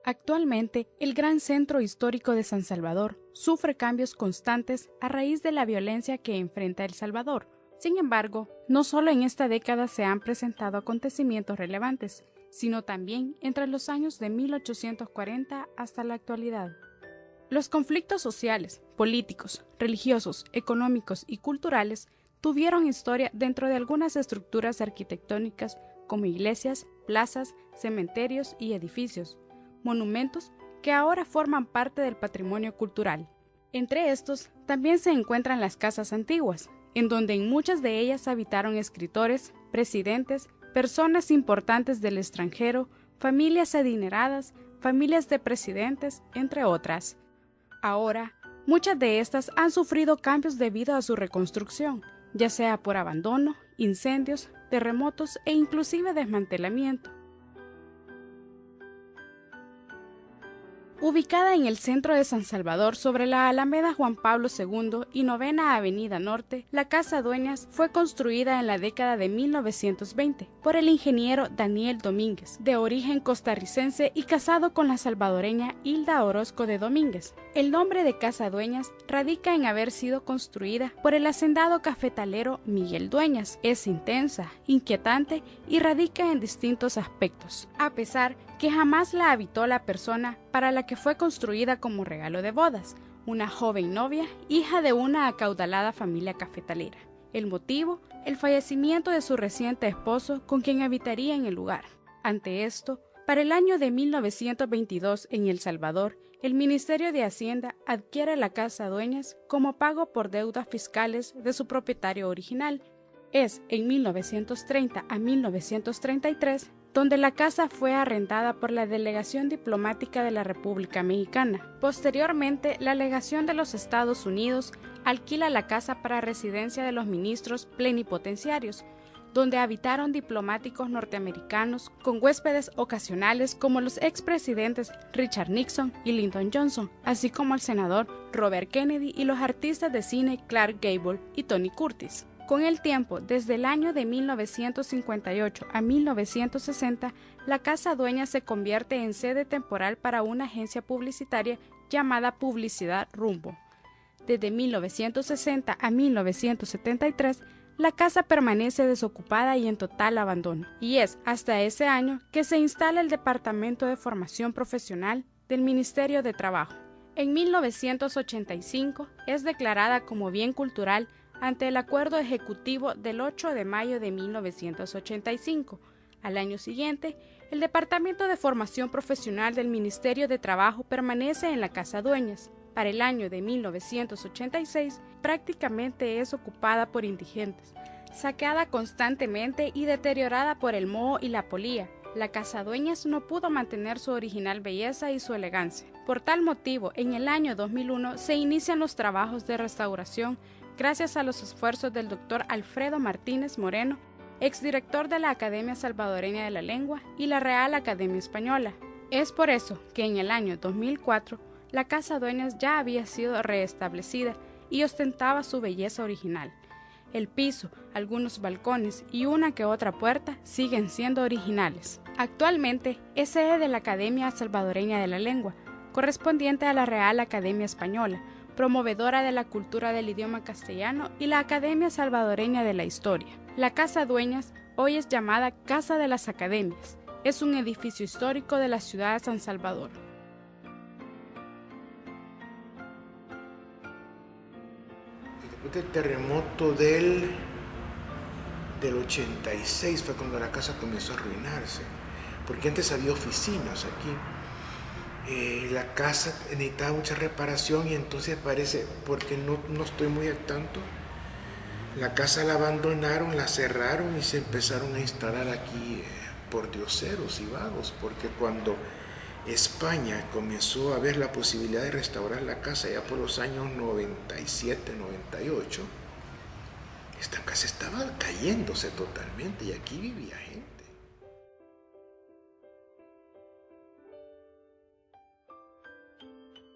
Actualmente, el gran centro histórico de San Salvador sufre cambios constantes a raíz de la violencia que enfrenta El Salvador. Sin embargo, no solo en esta década se han presentado acontecimientos relevantes, sino también entre los años de 1840 hasta la actualidad. Los conflictos sociales, políticos, religiosos, económicos y culturales tuvieron historia dentro de algunas estructuras arquitectónicas como iglesias, plazas, cementerios y edificios, monumentos que ahora forman parte del patrimonio cultural. Entre estos también se encuentran las casas antiguas, en donde en muchas de ellas habitaron escritores, presidentes, personas importantes del extranjero, familias adineradas, familias de presidentes, entre otras. Ahora, muchas de estas han sufrido cambios debido a su reconstrucción, ya sea por abandono, incendios, terremotos e inclusive desmantelamiento. Ubicada en el centro de San Salvador, sobre la Alameda Juan Pablo II y Novena Avenida Norte, la Casa Dueñas fue construida en la década de 1920 por el ingeniero Daniel Domínguez, de origen costarricense y casado con la salvadoreña Hilda Orozco de Domínguez. El nombre de Casa Dueñas radica en haber sido construida por el hacendado cafetalero Miguel Dueñas. Es intensa, inquietante y radica en distintos aspectos, a pesar que jamás la habitó la persona para la que fue construida como regalo de bodas, una joven novia, hija de una acaudalada familia cafetalera. El motivo, el fallecimiento de su reciente esposo con quien habitaría en el lugar. Ante esto, para el año de 1922 en El Salvador, el Ministerio de Hacienda adquiere la Casa Dueñas como pago por deudas fiscales de su propietario original. Es en 1930 a 1933 donde la casa fue arrendada por la Delegación Diplomática de la República Mexicana. Posteriormente, la Legación de los Estados Unidos alquila la casa para residencia de los ministros plenipotenciarios, donde habitaron diplomáticos norteamericanos con huéspedes ocasionales como los expresidentes Richard Nixon y Lyndon Johnson, así como el senador Robert Kennedy y los artistas de cine Clark Gable y Tony Curtis. Con el tiempo, desde el año de 1958 a 1960, la Casa Dueñas se convierte en sede temporal para una agencia publicitaria llamada Publicidad Rumbo. Desde 1960 a 1973, la casa permanece desocupada y en total abandono, y es hasta ese año que se instala el Departamento de Formación Profesional del Ministerio de Trabajo. En 1985 es declarada como bien cultural ante el Acuerdo Ejecutivo del 8 de mayo de 1985. Al año siguiente, el Departamento de Formación Profesional del Ministerio de Trabajo permanece en la Casa Dueñas. Para el año de 1986, prácticamente es ocupada por indigentes, saqueada constantemente y deteriorada por el moho y la polilla. La Casa Dueñas no pudo mantener su original belleza y su elegancia. Por tal motivo, en el año 2001 se inician los trabajos de restauración gracias a los esfuerzos del Dr. Alfredo Martínez Moreno, exdirector de la Academia Salvadoreña de la Lengua y la Real Academia Española. Es por eso que en el año 2004 la Casa Dueñas ya había sido restablecida y ostentaba su belleza original. El piso, algunos balcones y una que otra puerta siguen siendo originales. Actualmente es sede de la Academia Salvadoreña de la Lengua, correspondiente a la Real Academia Española, promovedora de la cultura del idioma castellano, y la Academia Salvadoreña de la Historia. La Casa Dueñas hoy es llamada Casa de las Academias. Es un edificio histórico de la ciudad de San Salvador. Después del terremoto del 86 fue cuando la casa comenzó a arruinarse, porque antes había oficinas aquí. La casa necesitaba mucha reparación y entonces parece, porque no estoy muy al tanto, la casa la abandonaron, la cerraron y se empezaron a instalar aquí pordioseros y vagos, porque cuando España comenzó a ver la posibilidad de restaurar la casa ya por los años 97, 98, esta casa estaba cayéndose totalmente y aquí vivía gente.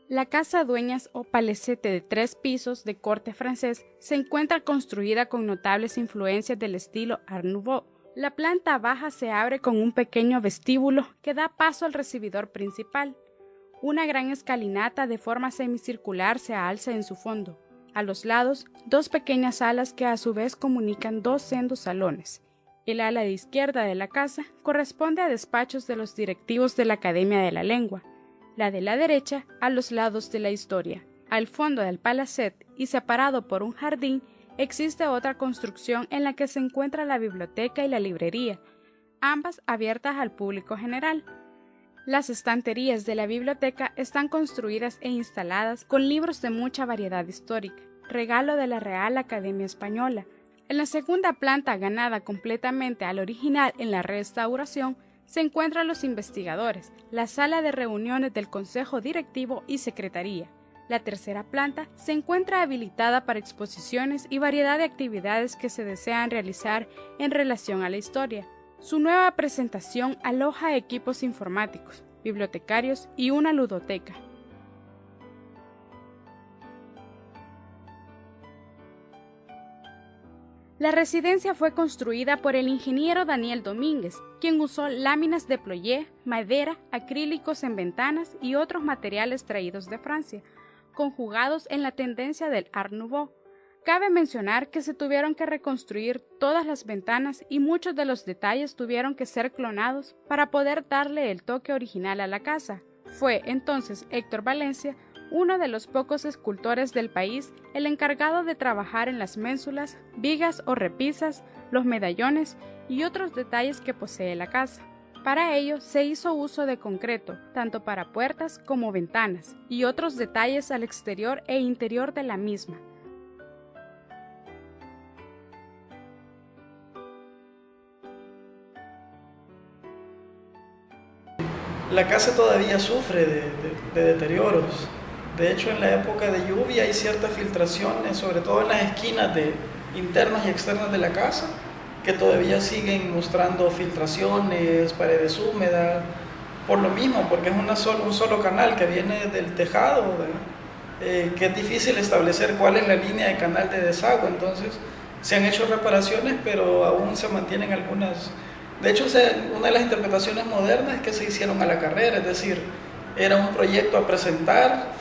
La Casa Dueñas o palacete de 3 pisos de corte francés se encuentra construida con notables influencias del estilo Art Nouveau, La planta baja se abre con un pequeño vestíbulo que da paso al recibidor principal. Una gran escalinata de forma semicircular se alza en su fondo. A los lados, dos pequeñas salas que a su vez comunican dos sendos salones. El ala de izquierda de la casa corresponde a despachos de los directivos de la Academia de la Lengua, la de la derecha a los lados de la historia. Al fondo del palacete y separado por un jardín, existe otra construcción en la que se encuentra la biblioteca y la librería, ambas abiertas al público general. Las estanterías de la biblioteca están construidas e instaladas con libros de mucha variedad histórica, regalo de la Real Academia Española. En la segunda planta, ganada completamente al original en la restauración, se encuentran los investigadores, la sala de reuniones del Consejo Directivo y Secretaría. La tercera planta se encuentra habilitada para exposiciones y variedad de actividades que se desean realizar en relación a la historia. Su nueva presentación aloja equipos informáticos, bibliotecarios y una ludoteca. La residencia fue construida por el ingeniero Daniel Domínguez, quien usó láminas de ployé, madera, acrílicos en ventanas y otros materiales traídos de Francia, conjugados en la tendencia del Art Nouveau. Cabe mencionar que se tuvieron que reconstruir todas las ventanas y muchos de los detalles tuvieron que ser clonados para poder darle el toque original a la casa. Fue entonces Héctor Valencia, uno de los pocos escultores del país, el encargado de trabajar en las ménsulas, vigas o repisas, los medallones y otros detalles que posee la casa. Para ello se hizo uso de concreto, tanto para puertas como ventanas, y otros detalles al exterior e interior de la misma. La casa todavía sufre de deterioros. De hecho, en la época de lluvia hay ciertas filtraciones, sobre todo en las esquinas internas y externas de la casa, que todavía siguen mostrando filtraciones, paredes húmedas, por lo mismo, porque es un solo canal que viene del tejado, que es difícil establecer cuál es la línea de canal de desagüe. Entonces se han hecho reparaciones, pero aún se mantienen algunas. De hecho, una de las interpretaciones modernas es que se hicieron a la carrera, es decir, era un proyecto a presentar,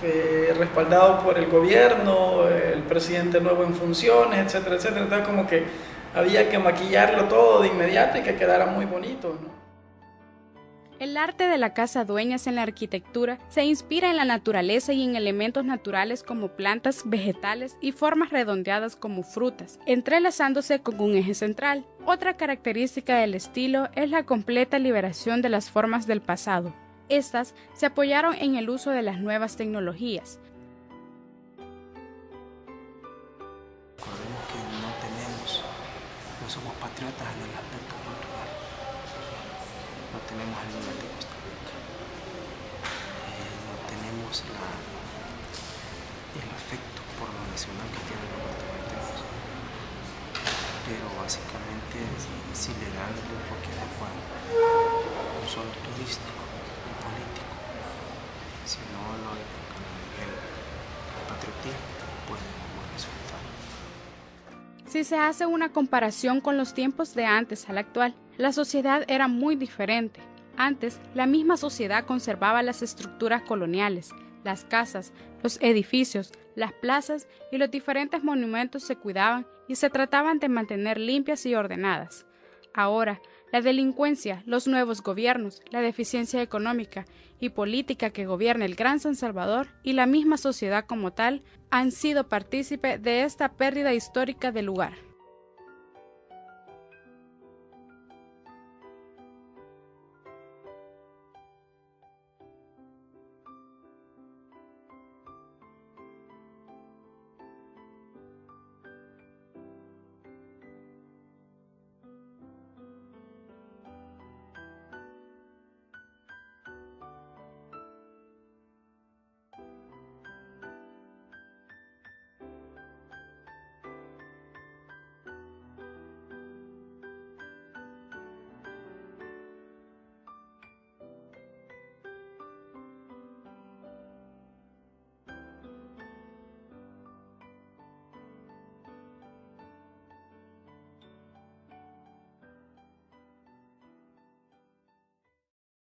respaldado por el gobierno, el presidente nuevo en funciones, etcétera, etcétera. Entonces, como que había que maquillarlo todo de inmediato y que quedara muy bonito, ¿no? El arte de la Casa Dueñas en la arquitectura se inspira en la naturaleza y en elementos naturales como plantas, vegetales y formas redondeadas como frutas, entrelazándose con un eje central. Otra característica del estilo es la completa liberación de las formas del pasado. Estas se apoyaron en el uso de las nuevas tecnologías. Recordemos que no somos patriotas en el aspecto cultural. No tenemos el nivel de Costa Rica, no tenemos el afecto por lo nacional que tienen los guatemaltecos, pero básicamente si le dan el enfoque adecuado, no solo turístico y político, sino lo enfocan a nivel patriotismo, puede dar buen resultado. Si se hace una comparación con los tiempos de antes al actual, la sociedad era muy diferente. Antes, la misma sociedad conservaba las estructuras coloniales, las casas, los edificios, las plazas y los diferentes monumentos se cuidaban y se trataban de mantener limpias y ordenadas. Ahora, la delincuencia, los nuevos gobiernos, la deficiencia económica y política que gobierna el Gran San Salvador y la misma sociedad como tal han sido partícipe de esta pérdida histórica del lugar.